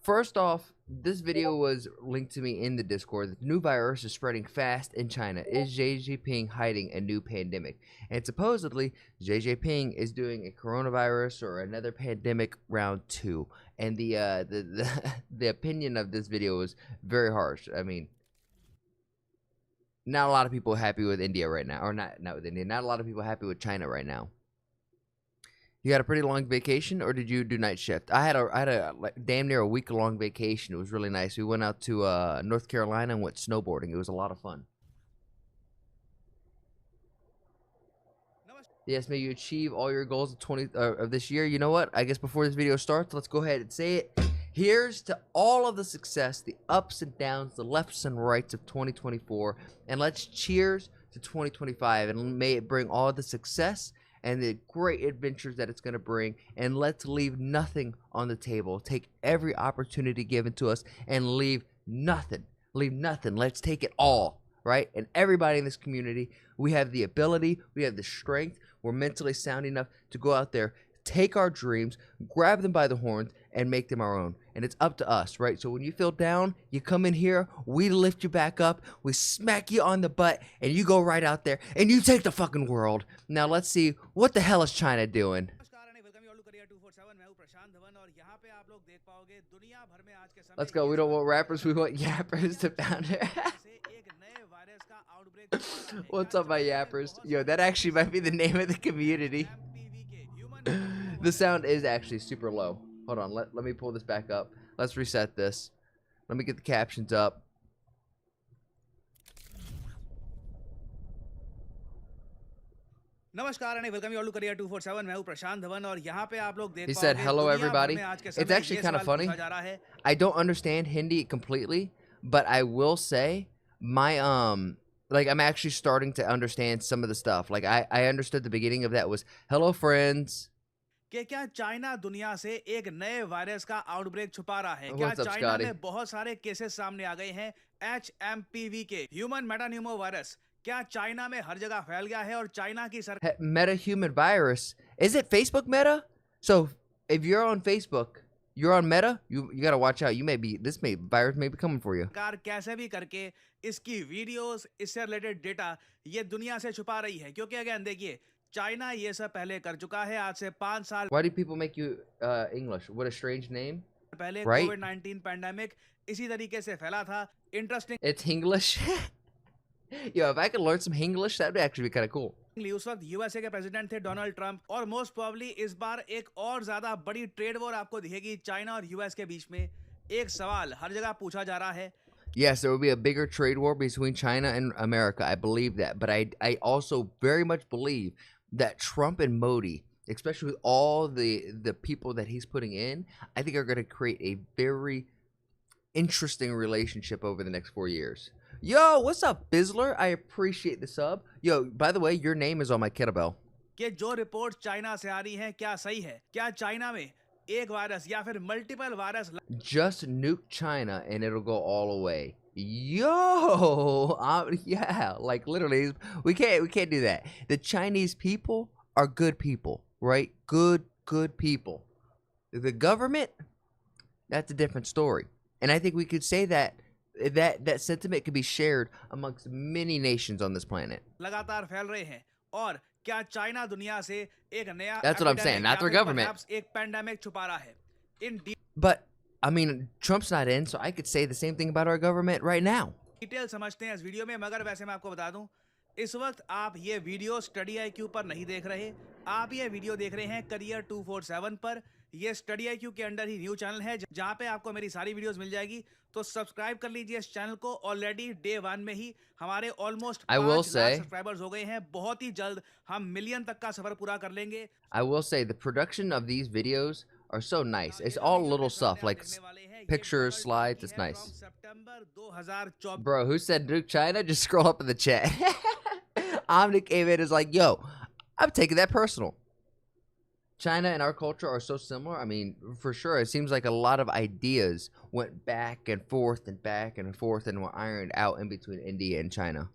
First off, this video was linked to me in the Discord. The new virus is spreading fast in China. Is Xi Jinping hiding a new pandemic? And supposedly, Xi Jinping is doing a coronavirus or another pandemic round 2. And the opinion of this video was very harsh. I mean, not a lot of people happy with India right now, or not with India. Not a lot of people happy with China right now. You had a pretty long vacation, or did you do night shift? I had a like, damn near a week-long vacation. It was really nice. We went out to North Carolina and went snowboarding. It was a lot of fun. Yes, may you achieve all your goals of this year. You know what? I guess before this video starts, let's go ahead and say it. Here's to all of the success, the ups and downs, the lefts and rights of 2024, and let's cheers to 2025, and may it bring all the success and the great adventures that it's going to bring, and let's leave nothing on the table. Take every opportunity given to us and leave nothing. Let's take it all, right? And everybody in this community, we have the ability, we have the strength, we're mentally sound enough to go out there, take our dreams, grab them by the horns, and make them our own. And it's up to us, right? So when you feel down, you come in here, we lift you back up, we smack you on the butt, and you go right out there, and you take the fucking world. Now let's see, what the hell is China doing? Let's go. We don't want rappers, we want yappers to found it. What's up, my yappers? Yo, that actually might be the name of the community. The sound is actually super low. Hold on, let me pull this back up. Let's reset this. Let me get the captions up. नमस्कार and welcome you all to Career 247. मैं हूं प्रशांत धवन और यहाँ पे आप लोग देख He said hello everybody. It's actually kind of funny. I don't understand Hindi completely, but I will say my like I'm actually starting to understand some of the stuff. Like I understood the beginning of that was hello friends. कि क्या China दुनिया से एक नए virus का outbreak छुपा रहा है? क्या चाइना में बहुत सारे केसेस सामने आ गए हैं HMPV के ह्यूमन मेटान्यूमो वायरस? क्या चाइना में हर जगह फैल गया है और चाइना की सरकार Meta human virus? Is it Facebook Meta? So if you're on Facebook, you're on Meta, you gotta watch out. This virus may be coming for you. सरकार कैसे भी करके इसकी वीडियोस, इससे रिलेटेड डेटा ये दुनिया से छुपा रही है, क्योंकि अगेन देखिए चाइना ये सब पहले कर चुका है आज से 5 साल। Why do people make you English? What a strange name. पहले right? कोविड-19 पैंडेमिक इसी तरीके से फैला था। Interesting It's English. Yo, if I could learn some English, that'd actually be kind of cool. उस वक्त यूएसए के प्रेसिडेंट थे डोनाल्ड ट्रंप, और मोस्ट प्रोबब्ली इस बार एक और ज्यादा बड़ी ट्रेड वॉर आपको दिखेगी चाइना और यूएस के बीच में। एक सवाल हर जगह पूछा जा रहा है। Yes, there will be a bigger trade war between China and America. I believe that. But I also very much believe that Trump and Modi, especially with all the people that he's putting in, I think are going to create a very interesting relationship over the next 4 years. Yo, what's up, Bizzler? I appreciate the sub. Yo, by the way, your name is on my kettlebell. कि जो report China से आ रही है क्या सही है? क्या China में एक वायरस या फिर multiple virus? Just nuke China and it'll go all away. Yo, yeah, like literally, we can't do that. The Chinese people are good people, right? Good people. The government, that's a different story. And I think we could say that sentiment could be shared amongst many nations on this planet. लगातार फैल रहे हैं, और क्या China दुनिया से एक नया That's what I'm saying, not their government. एक पैंडेमिक छुपा रहा है। But I mean, Trump's not in, so I could say the same thing about our government right now. Detail समझते हैं इस वीडियो में, मगर वैसे मैं आपको बता दूं, इस वक्त आप ये वीडियो स्टडी IQ पर नहीं देख रहे, आप ये वीडियो देख रहे हैं करियर 247 पर। ये स्टडी IQ के अंडर ही न्यू चैनल है जहां पे आपको मेरी सारी वीडियोस मिल जाएगी, तो सब्सक्राइब कर लीजिए इस चैनल को। ऑलरेडी डे 1 में ही हमारे ऑलमोस्ट 5 लाख सब्सक्राइबर्स हो गए हैं। बहुत ही जल्द हम मिलियन तक का सफर पूरा कर लेंगे। I will say the production of these videos are so nice. It's all little stuff like pictures, slides. It's nice. Bro, who said nuke China? Just scroll up in the chat. Omni came in is like, yo, I'm taking that personal. China and our culture are so similar. I mean, for sure, it seems like a lot of ideas went back and forth and were ironed out in between India and China.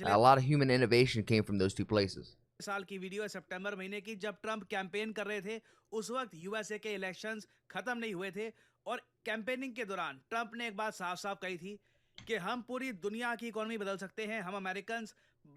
A lot of human innovation came from those two places. साल की video है सितंबर महीने की, जब Trump campaign कर रहे थे। उस वक्त यूएसए के इलेक्शंस खत्म नहीं हुए थे और कैंपेनिंग के दौरान ट्रंप ने एक बात साफ साफ कही थी कि हम पूरी दुनिया की इकोनॉमी बदल सकते हैं, हम अमेरिकन।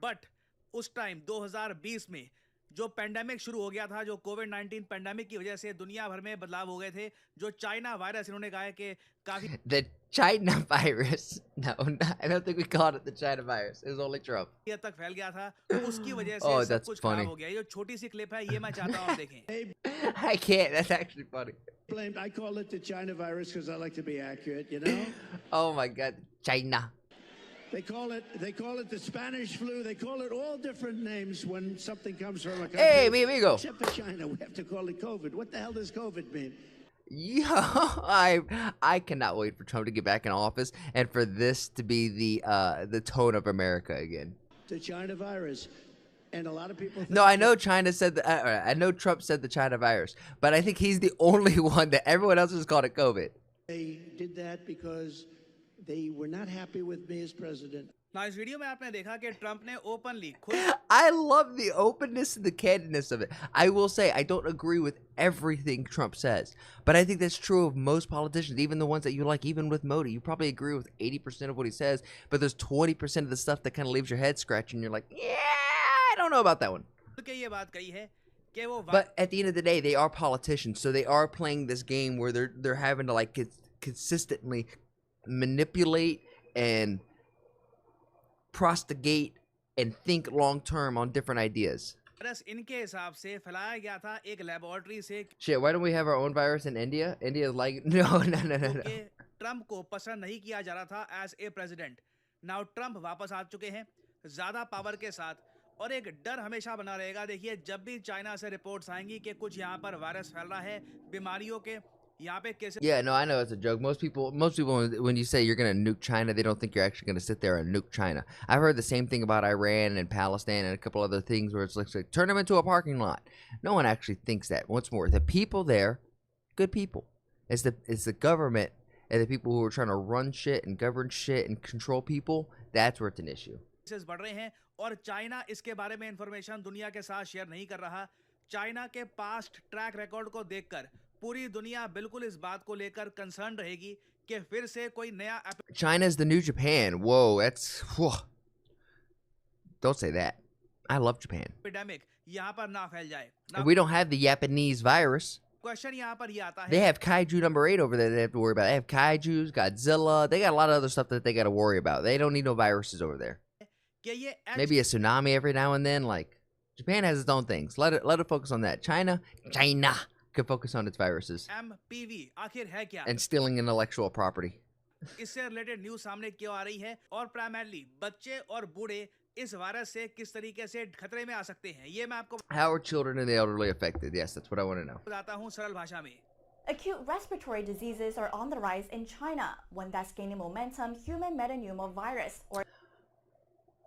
बट उस टाइम 2020 में जो पेंडेमिक शुरू हो गया था, जो कोविड-19 पेंडेमिक की वजह से दुनिया भर में बदलाव हो गए थे, जो चाइना वायरस, इन्होंने कहा है कि काफी The China virus. No, I don't think we called it the China virus. It was only Trump. हद तक फैल गया था, उसकी वजह से Oh, सब that's कुछ खराब funny. हो गया। ये जो छोटी सी क्लिप है, ये मैं चाहता हूं आप देखें। I can't. That's actually funny. I call it the China virus because I like to be accurate, you know? Oh my God, China. They call it the Spanish flu. They call it all different names when something comes from a country. Hey, mi amigo. Except for China, we have to call it COVID. What the hell does COVID mean? Yo, I cannot wait for Trump to get back in office and for this to be the tone of America again. The China virus. And a lot of people think No, I know China said I know Trump said the China virus, but I think he's the only one that everyone else has called it COVID. they did that because they were not happy with me as president. ना इस video में आपने देखा कि Trump ने openly खुद I love the openness and the candidness of it. I will say I don't agree with everything Trump says, but I think that's true of most politicians, even the ones that you like, even with Modi. You probably agree with 80% of what he says, but there's 20% of the stuff that kind of leaves your head scratching. You're like, yeah, I don't know about that one. के ये बात कही है कि वो But at the end of the day, they are politicians, so they are playing this game where they're having to like consistently manipulate and prostigate and think long term on different ideas. Virus इनके हिसाब से फैलाया गया था एक laboratory से Shit, why don't we have our own virus in India? India is like, no. कि Trump को पसंद नहीं किया जा रहा था as a president. Now Trump वापस आ चुके हैं ज्यादा पावर के साथ, और एक डर हमेशा बना रहेगा। देखिए, जब भी चाइना से रिपोर्ट्स आएंगी कि कुछ यहाँ पर वायरस फैल रहा है, बीमारियों के यहाँ पे कैसे Yeah, no, I know it's a joke. Most people, when you say you're gonna nuke China, they don't think you're actually gonna sit there and nuke China. I've heard the same thing about Iran and Palestine and a couple other things where it's like turn them into a parking lot. No one actually thinks that. What's more, the people there, good people. It's the government and the people who are trying to run shit and govern shit and control people. That's where it's an issue. Cases बढ़ रहे हैं, और China इसके बारे में information दुनिया के साथ शेयर नहीं कर रहा। चाइना के पास्ट ट्रैक रिकॉर्ड को देखकर पूरी दुनिया बिल्कुल इस बात को लेकर कंसर्न रहेगी कि फिर से कोई नया China's the new Japan. Whoa, whoa. Don't say that. I love Japan. Epidemic यहाँ पर ना फैल जाए। And we don't have the Japanese virus. Question यहाँ पर ये आता They है have kaiju number 8 over there they have to worry about. They have kaijus, Godzilla. They got a lot of other stuff that they got to worry about. They don't need no viruses over there. कि ये Maybe a tsunami every now and then. Like, Japan has its own things. Let it focus on that. China could focus on its viruses HMPV आखिर है क्या, and stealing intellectual property. इससे related news सामने क्यों आ रही है, और primarily बच्चे और बूढ़े इस वायरस से किस तरीके से खतरे में आ सकते हैं, ये मैं आपको How are children and the elderly affected? Yes, that's what I want to know. बताता हूँ सरल भाषा में। Acute respiratory diseases are on the rise in China. One that's gaining momentum, human metapneumovirus, or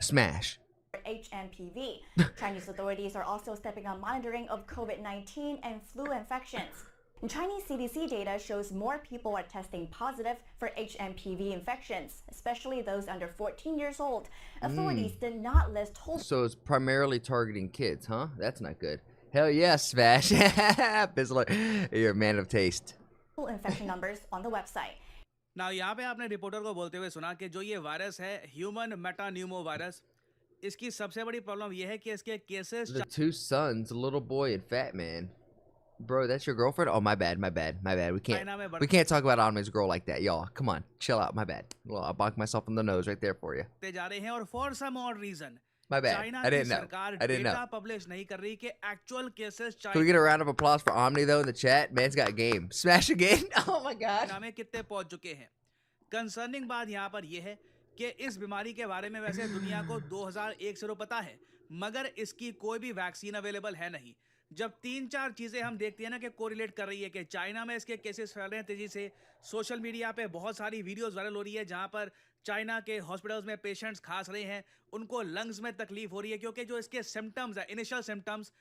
Smash. HMPV. Chinese authorities are also stepping up monitoring of COVID-19 and flu infections. Chinese CDC data shows more people are testing positive for HMPV infections, especially those under 14 years old. Authorities did not list whole So it's primarily targeting kids, huh? That's not good. Hell yes, Smash. Bizzler, you're a man of taste. infection numbers on the website. ना यहाँ पे आपने reporter को बोलते हुए सुना कि जो ये वायरस है ह्यूमन मेटान्यूमो वायरस, इसकी सबसे बड़ी प्रॉब्लम ये है कि इसके cases The two sons, a little boy and fat man. Bro, that's your girlfriend? Oh, my bad. We can't talk about Omni's girl like that, y'all. Come on, chill out. My bad. Well, I'll bonk myself in the nose right there for you. बढ़ते जा रहे हैं, और for some odd reason My bad. China I की didn't know. सरकार I didn't data know. Publish नहीं कर रही कि actual cases Can we get a round of applause for Omni though in the chat? Man's got game. Smash again. Oh my god. China में कितने पहुंच चुके हैं। कंसर्निंग बात यहाँ पर यह है कि इस बीमारी के बारे में वैसे दुनिया को 2001 से पता है, मगर इसकी कोई भी वैक्सीन अवेलेबल है नहीं। जब 3-4 चीजें हम देखते हैं ना कि कोरिलेट कर रही है कि चाइना में इसके केसेस फैल रहे हैं तेजी से, सोशल मीडिया पे बहुत सारी वीडियोस वायरल हो रही है जहां पर चाइना के हॉस्पिटल्स में पेशेंट्स खास रहे हैं, उनको लंग्स में तकलीफ हो रही है, क्योंकि जो इसके सिम्टम्स है, इनिशियल सिम्टम्स,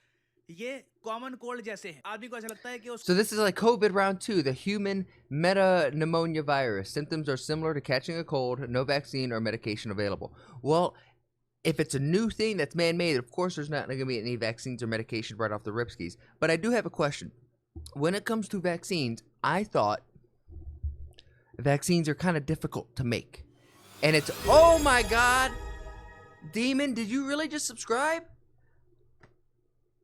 ये कॉमन कोल्ड जैसे हैं। आदमी को ऐसा लगता है कि उस So this is like COVID round 2, the human metapneumonia virus. Symptoms are similar to catching a cold, no vaccine or medication available. Well, if it's a new thing that's man-made, of course there's not going to be any vaccines or medication right off the ripskis. But I do have a question. When it comes to vaccines, I thought vaccines are kind of difficult to make. And it's, oh my God, Demon, did you really just subscribe?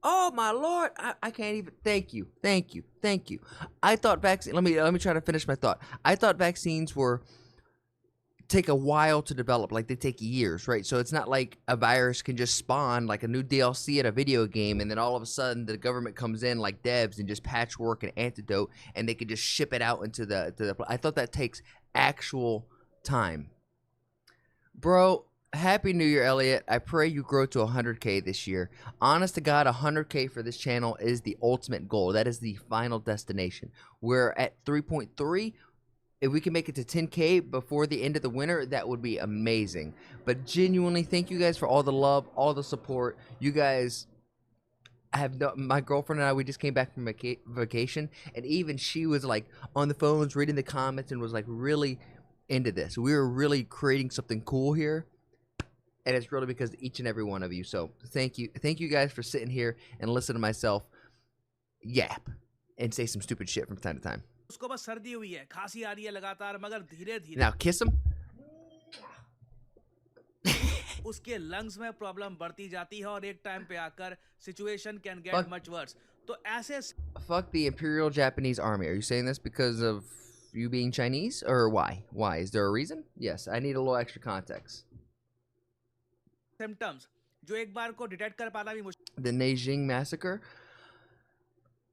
Oh my Lord, I can't even, thank you. I thought vaccine, let me try to finish my thought. I thought vaccines take a while to develop, like they take years, right? So it's not like a virus can just spawn like a new DLC at a video game and then all of a sudden the government comes in like devs and just patchwork an antidote and they can just ship it out into the I thought that takes actual time. Bro, Happy New Year, Elliot. I pray you grow to 100K this year. Honest to God, 100K for this channel is the ultimate goal. That is the final destination. We're at 3.3. If we can make it to 10K before the end of the winter, that would be amazing. But genuinely, thank you guys for all the love, all the support. You guys have my girlfriend and I, we just came back from vacation, and even she was like on the phones reading the comments and was like really into this. We were really creating something cool here. And it's really because of each and every one of you. So thank you guys for sitting here and listening to myself yap and say some stupid shit from time to time. उसको बस सर्दी हुई है, खांसी आ रही है लगातार, मगर धीरे-धीरे Now kiss him. उसके लंग्स में प्रॉब्लम बढ़ती जाती है और एक टाइम पे आकर situation can get much worse. तो ऐसे Fuck the Imperial Japanese Army. Are you saying this because of you being Chinese or why? Why? Is there a reason? Yes, I need a little extra context. Symptoms जो एक बार को detect कर पाना भी मुश्किल. The Nanjing massacre.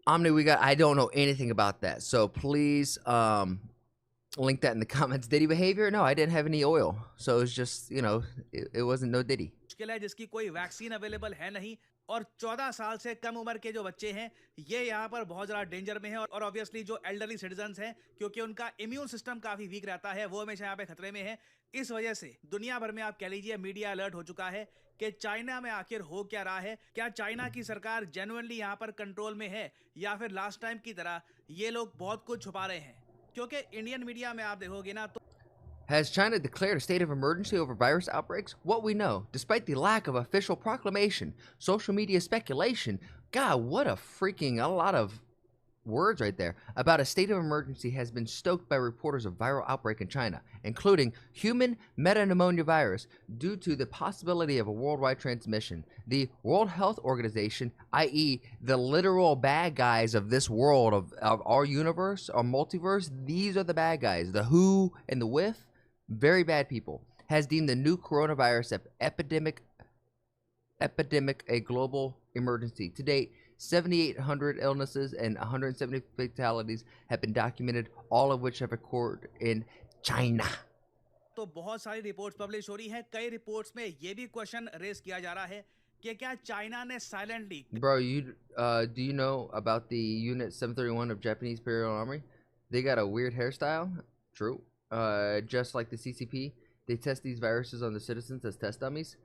Omni, I don't know anything about that. So please link that in the comments. Diddy behavior? No, I didn't have any oil. So it was just, it wasn't no Diddy. मुश्किल है जिसकी कोई vaccine available है नहीं और 14 साल से कम उम्र के जो बच्चे हैं ये यहाँ पर बहुत ज़्यादा डेंजर में हैं और ऑब्वियसली जो एल्डरली सिटीजन्स हैं क्योंकि उनका इम्यून सिस्टम काफ़ी वीक रहता है वो हमेशा यहाँ पे खतरे में है. इस वजह से दुनिया भर में आप कह लीजिए मीडिया अलर्ट हो चुका है कि चाइना में आखिर हो क्या रहा है. क्या चाइना की सरकार जेन्युइनली यहाँ पर कंट्रोल में है या फिर लास्ट टाइम की तरह ये लोग बहुत कुछ छुपा रहे हैं. क्योंकि इंडियन मीडिया में आप देखोगे ना तो Has China declared a state of emergency over virus outbreaks? What we know, despite the lack of official proclamation, social media speculation, God, what a lot of words right there, about a state of emergency has been stoked by reporters of viral outbreak in China, including human metapneumonia virus, due to the possibility of a worldwide transmission. The World Health Organization, i.e. the literal bad guys of this world, of our universe, our multiverse, these are the bad guys. The WHO and the WIF, very bad people, has deemed the new coronavirus epidemic a global emergency. To date, 7,800 illnesses and 170 fatalities have been documented, all of which have occurred in China. तो बहुत सारी reports publish हो रही हैं. कई reports में ये भी क्वेश्चन रेस किया जा रहा है कि क्या चाइना ने silently. Bro, do you know about the Unit 731 of Japanese Imperial Army? They got a weird hairstyle. True. Just like the CCP, they test these viruses on the citizens as test dummies.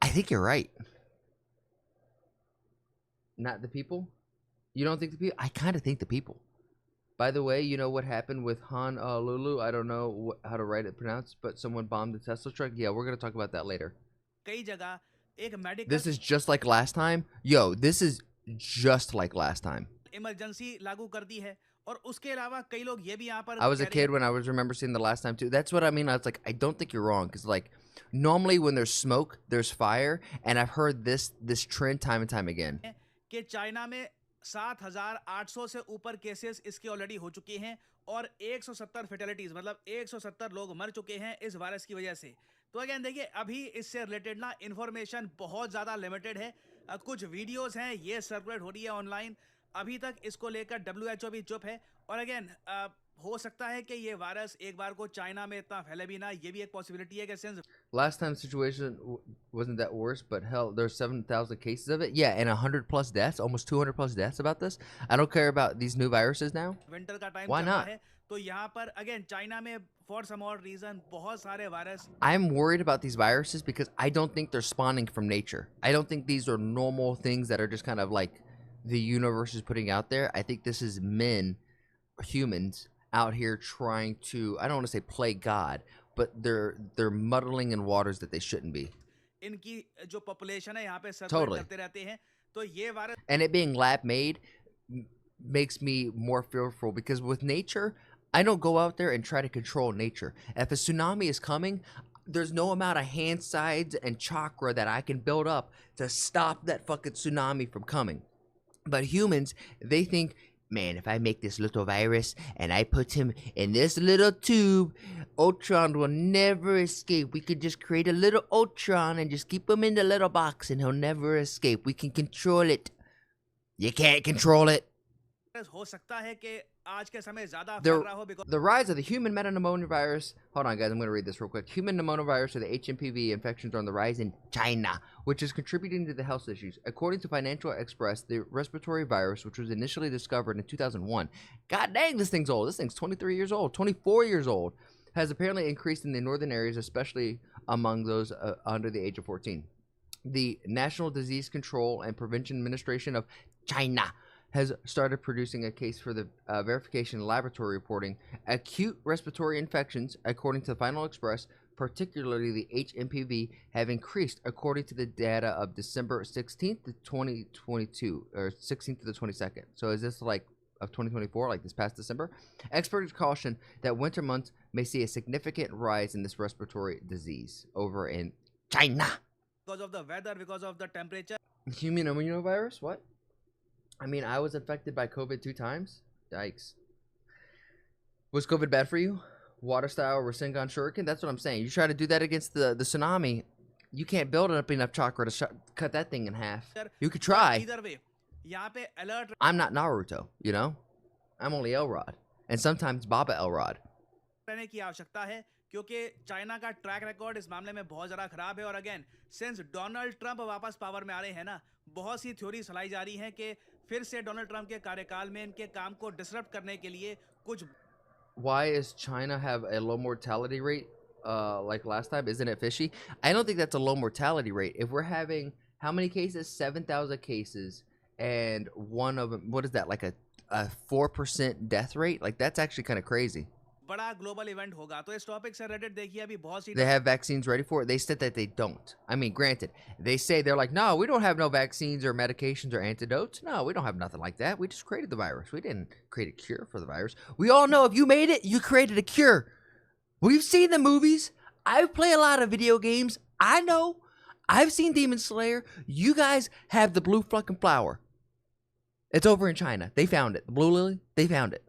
I think you're right. Not the people? You don't think the people? I kind of think the people. By the way, you know what happened with Honolulu? I don't know how to write it pronounced, but someone bombed the Tesla truck. Yeah, we're going to talk about that later. कई जगह एक medical This is just like last time? Yo, this is just like last time. Emergency लागू कर दी है और उसके अलावा कई लोग ये भी यहाँ पर I was a kid when I remember seeing the last time too. That's what I mean. I was like, I don't think you're wrong, because like normally when there's smoke, there's fire, and I've heard this trend time and time again. कि China में 7,800 से ऊपर cases इसके already हो चुके हैं और 170 फेटेलिटीज मतलब 170 लोग मर चुके हैं इस वायरस की वजह से. तो अगेन देखिए अभी इससे रिलेटेड ना इन्फॉर्मेशन बहुत ज़्यादा लिमिटेड है. कुछ वीडियोस हैं ये सर्कुलेट हो रही है ऑनलाइन. अभी तक इसको लेकर WHO भी चुप है और अगेन हो सकता है कि ये वायरस एक बार को चाइना में इतना फैले भी ना. ये भी एक पॉसिबिलिटी है कि since Last time situation wasn't that worse, but hell, there's 7,000 cases of it. Yeah, and 100 plus deaths, almost 200 plus deaths about this. I don't care about these new viruses now. Winter का time Why चल रहा not? है तो यहाँ पर again China में for some odd reason बहुत सारे virus. I'm worried about these viruses because I don't think they're spawning from nature. I don't think these are normal things that are just kind of like the universe is putting out there. I think this is humans out here trying to, I don't want to say play God, but they're muddling in waters that they shouldn't be. इनकी जो population है यहाँ पे circulate Totally. करते रहते हैं तो ये virus And it being lab made makes me more fearful, because with nature, I don't go out there and try to control nature. If a tsunami is coming, there's no amount of hand sides and chakra that I can build up to stop that fucking tsunami from coming. But humans, they think, man, if I make this little virus and I put him in this little tube, Ultron will never escape. We could just create a little Ultron and just keep him in the little box and he'll never escape. We can control it. You can't control it. हो सकता है कि आज के समय ज्यादा फैल रहा हो because The rise of the human metapneumovirus. Hold on, guys. I'm going to read this real quick. Human pneumovirus, or the HMPV infections, are on the rise in China, which is contributing to the health issues. According to Financial Express, the respiratory virus, which was initially discovered in 2001, god dang, this thing's old. This thing's 23 years old, 24 years old, has apparently increased in the northern areas, especially among those under the age of 14. The National Disease Control and Prevention Administration of China has started producing a case for the verification and laboratory reporting. Acute respiratory infections, according to the Final Express, particularly the HMPV, have increased according to the data of December 16th to 2022, or 16th to the 22nd. So is this like of 2024, like this past December? Experts caution that winter months may see a significant rise in this respiratory disease over in China. because of the weather, because of the temperature. Human immunovirus? What? I mean, I was infected by COVID 2 times. Yikes. Was COVID bad for you? Water style Rasengan Shuriken? That's what I'm saying. You try to do that against the tsunami, you can't build up enough chakra to cut that thing in half. You could try. Either way, यहाँ पे alert I'm not Naruto, you know? I'm only Elrod. And sometimes Baba Elrod. रहने की आवश्यकता है क्योंकि China का track record इस मामले में बहुत ज़्यादा खराब है और अगेन सिंस डोनाल्ड ट्रंप वापस पावर में आ रहे हैं ना, बहुत सी थ्योरी चलाई जा रही हैं कि फिर से डोनाल्ड ट्रंप के कार्यकाल में इनके काम को डिसरप्ट करने के लिए कुछ Why is China have a low mortality rate like last time? Isn't it fishy? I don't think that's a low mortality rate. If we're having how many cases? 7,000 cases, and one of them, what is that, like a 4% death rate? Like, that's actually kind of crazy. बड़ा global event होगा तो इस topic से related देखिए अभी बहुत सी They have vaccines ready for it. They said that they don't. I mean, granted, they say they're like, no, we don't have no vaccines or medications or antidotes. No, we don't have nothing like that. We just created the virus. We didn't create a cure for the virus. We all know if you made it, you created a cure. We've seen the movies. I play a lot of video games. I know. I've seen Demon Slayer. You guys have the blue fucking flower. It's over in China. They found it. The blue lily, they found it.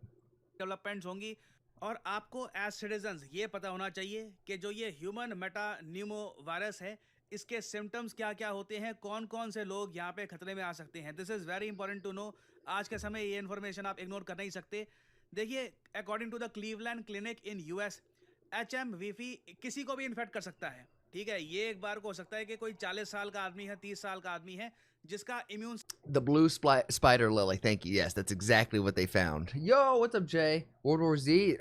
Developments होंगी और आपको as citizens ये पता होना चाहिए कि जो ये ह्यूमन मेटा न्यूमो वायरस है इसके सिम्टम्स क्या क्या होते हैं, कौन कौन से लोग यहाँ पे खतरे में आ सकते हैं. This is very important to know. आज के समय ये इन्फॉर्मेशन आप इग्नोर कर नहीं सकते. देखिए, according to the Cleveland Clinic in US, HMPV किसी को भी इन्फेक्ट कर सकता है. ठीक है, ये एक बार को हो सकता है कि कोई 40 साल का आदमी है, 30 साल का आदमी है जिसका immune The blue spider lily. Thank you. Yes, that's exactly what they found. Yo, what's up, Jay? World War Z.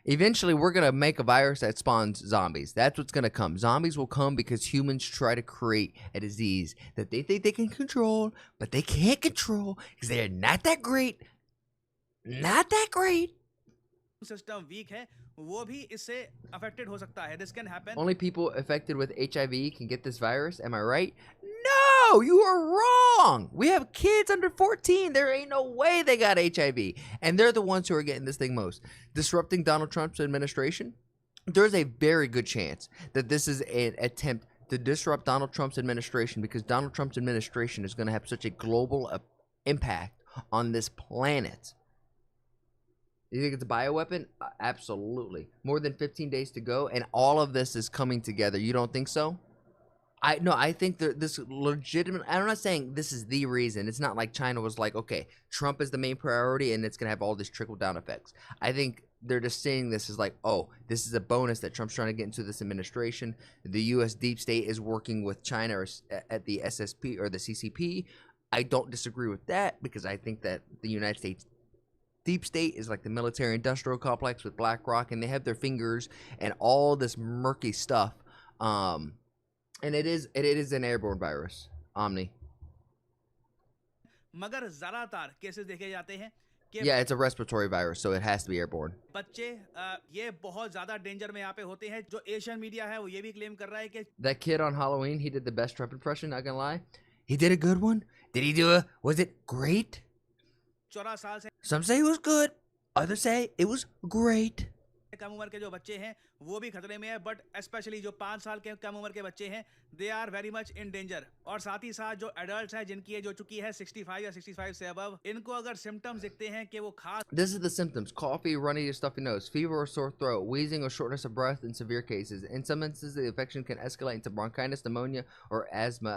Eventually, we're going to make a virus that spawns zombies. That's what's going to come. Zombies will come because humans try to create a disease that they think they can control, but they can't control because they're not that great. Not that great. System weak है, वो भी इससे affected हो सकता है. This can happen. Only people affected with HIV can get this virus. Am I right? No, you are wrong. We have kids under 14. There ain't no way they got HIV. And they're the ones who are getting this thing most. Disrupting Donald Trump's administration? There's a very good chance that this is an attempt to disrupt Donald Trump's administration because Donald Trump's administration is going to have such a global impact on this planet. You think it's a bioweapon? Absolutely. More than 15 days to go, and all of this is coming together. You don't think so? I think that this legitimate. I'm not saying this is the reason. It's not like China was like, okay, Trump is the main priority, and it's gonna have all these trickle down effects. I think they're just saying this is like, oh, this is a bonus that Trump's trying to get into this administration. The U.S. deep state is working with China or at the SSP or the CCP. I don't disagree with that because I think that the United States deep state is like the military industrial complex with BlackRock, and they have their fingers and all this murky stuff. And it is an airborne virus, Omni. मगर ज़्यादातर cases देखे जाते हैं कि Yeah, it's a respiratory virus, so it has to be airborne. बच्चे ये बहुत ज़्यादा डेंजर में यहाँ पे होते हैं. जो एशियन मीडिया है वो ये भी क्लेम कर रहा है कि That kid on Halloween, he did the best Trump impression, not gonna lie. He did a good one. Did he do was it great? 14 साल से Some say it was good, others say it was great. कम उम्र के जो बच्चे हैं वो भी खतरे में है, बट स्पेशली जो 5 साल के कम उम्र के बच्चे हैं they are very much in danger. और साथ ही साथ जो एडल्ट्स हैं जिनकी एज हो चुकी है 65 या 65 से अबव, इनको अगर सिम्टम्स दिखते हैं कि वो खास This is the symptoms: coffee, runny or stuffy nose, fever or sore throat, wheezing or shortness of breath in severe cases. In some instances, the infection can escalate into bronchitis, pneumonia, or asthma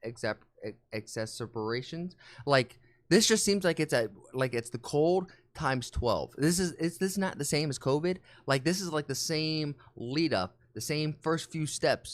exacerbations. Like, this just seems like it's the cold times 12. Is this not the same as COVID? Like, this is like the same lead up, the same first few steps.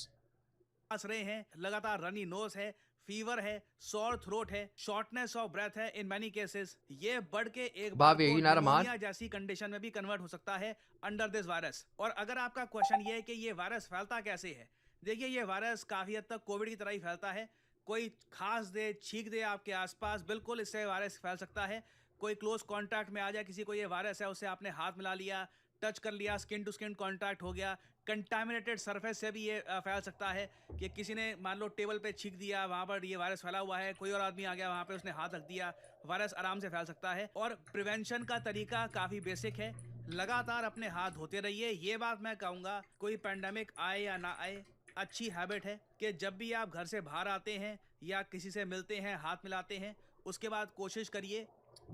रहे हैं, लगातार runny nose है, fever है, sorry throat है, shortness of breath है in many cases. ये बढ़ के एक बार Bobby, are you not a mod? Pneumonia जैसी कंडीशन में भी कन्वर्ट हो सकता है अंडर दिस वायरस। और अगर आपका क्वेश्चन ये है कि ये वायरस फैलता कैसे है, देखिए ये वायरस काफी हद तक कोविड की तरह ही फैलता है। कोई खास दे, छींक दे आपके आसपास, बिल्कुल इससे वायरस फैल सकता है। कोई क्लोज कांटेक्ट में आ जाए, किसी को ये वायरस है, उससे आपने हाथ मिला लिया, टच कर लिया, स्किन टू स्किन कांटेक्ट हो गया, कंटामिनेटेड सरफेस से भी ये फैल सकता है कि किसी ने मान लो टेबल पे छींक दिया, वहाँ पर ये वायरस फैला हुआ है, कोई और आदमी आ गया वहाँ पे उसने हाथ रख दिया, वायरस आराम से फैल सकता है। और प्रिवेंशन का तरीका काफ़ी बेसिक है, लगातार अपने हाथ धोते रहिए। ये बात मैं कहूँगा, कोई पैंडेमिक आए या ना आए, अच्छी हैबिट है कि जब भी आप घर से बाहर आते हैं या किसी से मिलते हैं, हाथ मिलाते हैं, उसके बाद कोशिश करिए।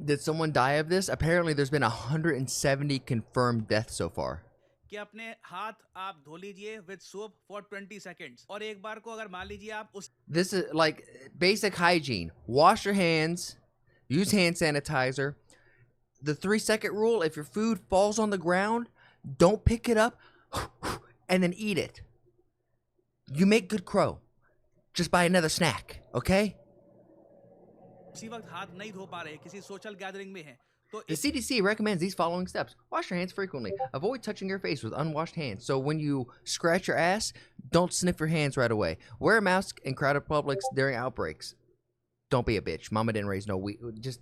Did someone die of this? Apparently, there's been 170 confirmed deaths so far. कि अपने हाथ आप धो लीजिए विद सोप फॉर 20 सेकेंड्स। और एक बार को अगर मान लीजिए आप उस This is like basic hygiene. Wash your hands, use hand sanitizer. The 3-second rule: if your food falls on the ground, don't pick it up and then eat it. You make good crow. Just buy another snack, okay? उसी वक्त हाथ नहीं धो पा रहे, किसी social gathering में हैं, तो The CDC recommends these following steps. Wash your hands frequently. Avoid touching your face with unwashed hands. So when you scratch your ass, don't sniff your hands right away. Wear a mask in crowded publics during outbreaks. Don't be a bitch. Mama didn't raise no just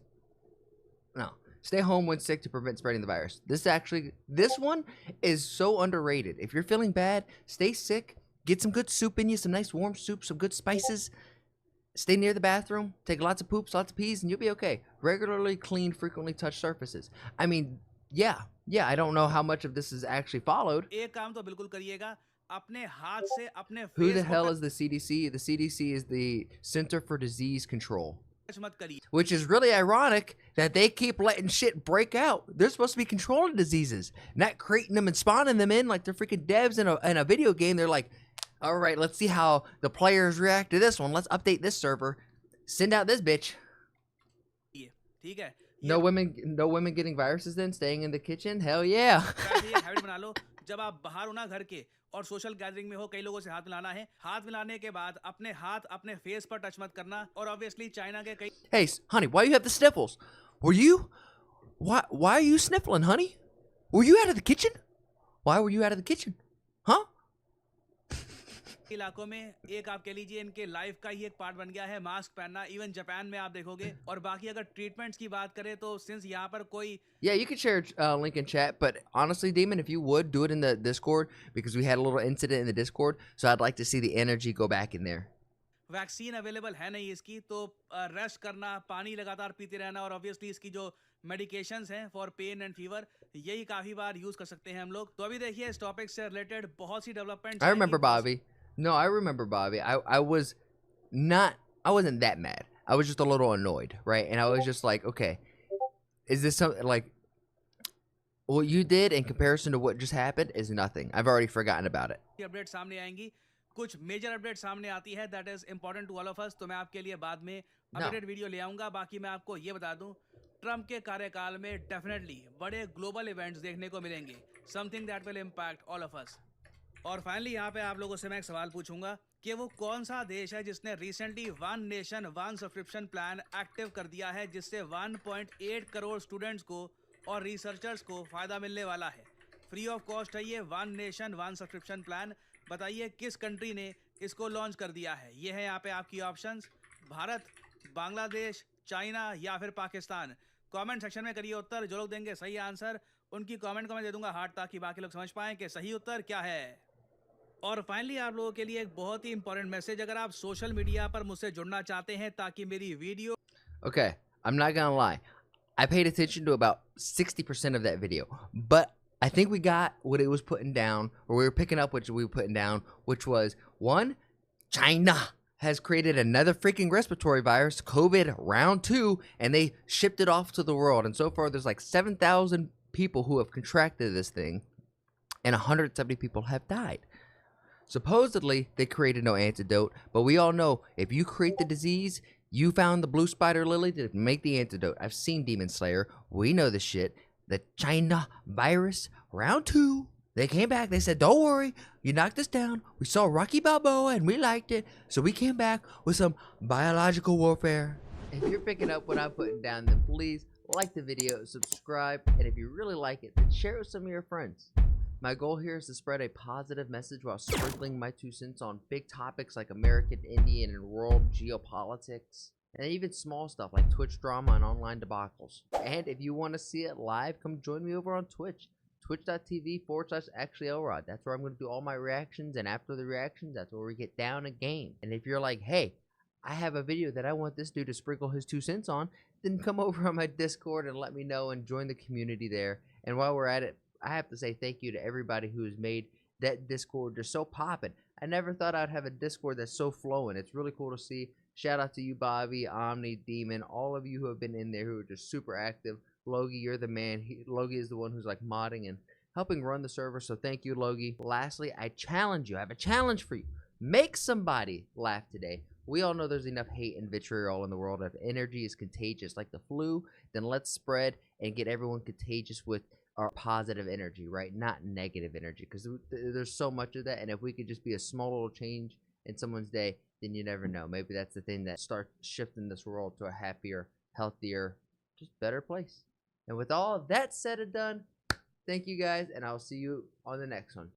no. Stay home when sick to prevent spreading the virus. This one is so underrated. If you're feeling bad, stay sick, get some good soup in you, some nice warm soup, some good spices. Stay near the bathroom, take lots of poops, lots of pees, and you'll be okay. Regularly clean, frequently touch surfaces. I mean, yeah, I don't know how much of this is actually followed. एक काम तो बिल्कुल करिएगा, अपने हाथ से अपने Who the face hell is the CDC? The CDC is the Center for Disease Control. Touch मत करिए। Which is really ironic that they keep letting shit break out. They're supposed to be controlling diseases, not creating them and spawning them in like they're freaking devs in a video game. They're like, all right, let's see how the players react to this one. Let's update this server. Send out this bitch. ठीक है, No women getting viruses then, staying in the kitchen? Hell yeah. Habit बना लो। जब आप बाहर हो ना घर के और सोशल गैदरिंग में हो, कई लोगों से हाथ मिलाना है, हाथ मिलाने के बाद अपने हाथ अपने फेस पर टच मत करना। और ऑब्वियसली चाइना के कई Hey, honey, why you have the sniffles? Why are you sniffling, honey? Were you out of the kitchen? Why were you out of the kitchen? Huh? इलाकों में एक आप कह लीजिए इनके लाइफ का ही एक पार्ट बन गया है मास्क पहनना। इवन जापान में आप देखोगे। और बाकी अगर ट्रीटमेंट्स की बात करें तो सिंस यहाँ पर कोई Yeah, you can share a link in chat, but honestly, Demon, if you would, do it in the Discord, because we had a little incident in the Discord, so I'd like to see the energy go back in there. Vaccine available है नहीं इसकी, तो rest करना, पानी लगातार पीते रहना, और ऑब्वियसली इसकी जो मेडिकेशंस हैं फॉर पेन एंड फीवर, यही काफ़ी बार यूज़ कर सकते हैं हम लोग। तो अभी देखिए इस टॉपिक से रिलेटेड बहुत सी development. I remember Bobby. No, I remember Bobby. I wasn't that mad. I was just a little annoyed, right? And I was just like, okay, is this something like what you did in comparison to what just happened is nothing. I've already forgotten about it. Update सामने आएंगी, कुछ major update सामने आती है that is important to all of us, तो मैं आपके लिए बाद में अपडेट वीडियो ले आऊंगा। बाकी मैं आपको ये बता दूं, ट्रम्प के कार्यकाल में डेफिनेटली बड़े ग्लोबल इवेंट्स देखने को मिलेंगे, something that will impact all of अस। और फाइनली यहाँ पे आप लोगों से मैं एक सवाल पूछूंगा कि वो कौन सा देश है जिसने recently one nation one subscription plan active कर दिया है, जिससे 1.8 करोड़ स्टूडेंट्स को और रिसर्चर्स को फायदा मिलने वाला है। फ्री ऑफ कॉस्ट है ये one nation one subscription plan. बताइए किस कंट्री ने इसको लॉन्च कर दिया है। ये है यहाँ पे आपकी ऑप्शंस, भारत, बांग्लादेश, चाइना या फिर पाकिस्तान। कमेंट सेक्शन में करिए उत्तर। जो लोग देंगे सही आंसर उनकी कमेंट को मैं दे दूंगा हार्ट, ताकि बाकी लोग समझ पाएं कि सही उत्तर क्या है। और फाइनली आप लोगों के लिए एक बहुत ही इंपॉर्टेंट मैसेज, अगर आप सोशल मीडिया पर मुझसे जुड़ना चाहते हैं ताकि मेरी video Okay, I'm not gonna lie. I paid attention to about 60% of that video, but I think we got what it was putting down, or we were picking up what we were putting down, which was one, China has created another freaking respiratory virus, COVID round 2, and they shipped it off to the world. And so far, there's like 7,000 people who have contracted this thing, and 170 people have died. Supposedly, they created no antidote, but we all know if you create the disease, you found the blue spider lily to make the antidote. I've seen Demon Slayer. We know this shit. The China virus, round 2. They came back. They said, don't worry. You knocked us down. We saw Rocky Balboa and we liked it. So we came back with some biological warfare. If you're picking up what I'm putting down, then please like the video, subscribe, and if you really like it, then share it with some of your friends. My goal here is to spread a positive message while sprinkling my 2 cents on big topics like American, Indian, and world geopolitics, and even small stuff like Twitch drama and online debacles. And if you want to see it live, come join me over on Twitch, twitch.tv/ActuallyElrod. That's where I'm going to do all my reactions, and after the reactions, that's where we get down a game. And if you're like, hey, I have a video that I want this dude to sprinkle his 2 cents on, then come over on my Discord and let me know and join the community there. And while we're at it, I have to say thank you to everybody who has made that Discord just so poppin'. I never thought I'd have a Discord that's so flowing. It's really cool to see. Shout out to you, Bobby, Omni, Demon, all of you who have been in there who are just super active. Logie, you're the man. Logie is the one who's like modding and helping run the server, so thank you, Logie. Lastly, I challenge you. I have a challenge for you. Make somebody laugh today. We all know there's enough hate and vitriol in the world. If energy is contagious like the flu, then let's spread and get everyone contagious with our positive energy, right? Not negative energy, because there's so much of that. And if we could just be a small little change in someone's day, then you never know. Maybe that's the thing that starts shifting this world to a happier, healthier, just better place. And with all of that said and done, thank you guys, and I'll see you on the next one.